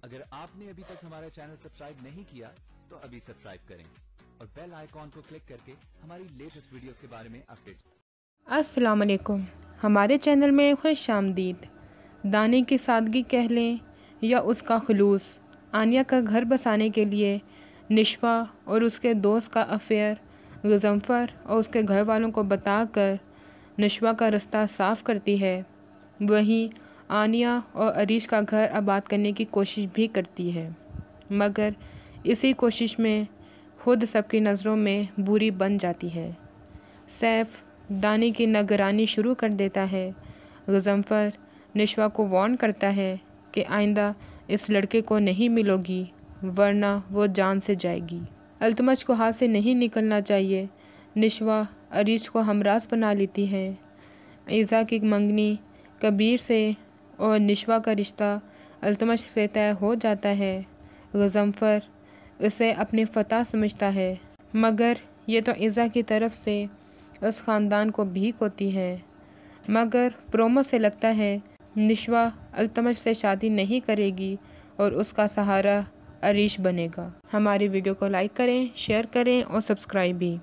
अगर आपने अभी तक हमारा चैनल सब्सक्राइब नहीं किया तो अभी सब्सक्राइब करें और बेल आइकॉन को क्लिक करके हमारी लेटेस्ट वीडियोस के बारे में अपडेट। अस्सलाम वालेकुम, हमारे चैनल में खुश आमदीद। दाने की सादगी कह लें या उसका खुलूस। आनिया का घर बसाने के लिए निशवा और उसके दोस्त का अफेयर गज़नफ़र और उसके घर वालों को बताकर निशवा का रास्ता साफ़ करती है। वहीं आनिया और अरीश का घर आबाद करने की कोशिश भी करती है, मगर इसी कोशिश में खुद सबकी नज़रों में बुरी बन जाती है। सैफ दाने की निगरानी शुरू कर देता है। गज़नफ़र निशवा को वार्न करता है कि आइंदा इस लड़के को नहीं मिलोगी वरना वो जान से जाएगी। अल्तमश को हाथ से नहीं निकलना चाहिए। निशवा अरीश को हमराज बना लेती है। ईज़ा की मंगनी कबीर से और निशवा का रिश्ता अल्तमश से तय हो जाता है। गज़नफ़र उसे अपनी फ़तह समझता है, मगर ये तो ईज़ा की तरफ से उस ख़ानदान को भीख होती है। मगर प्रोमो से लगता है निशवा अल्तमश से शादी नहीं करेगी और उसका सहारा अरीश बनेगा। हमारी वीडियो को लाइक करें, शेयर करें और सब्सक्राइब भी।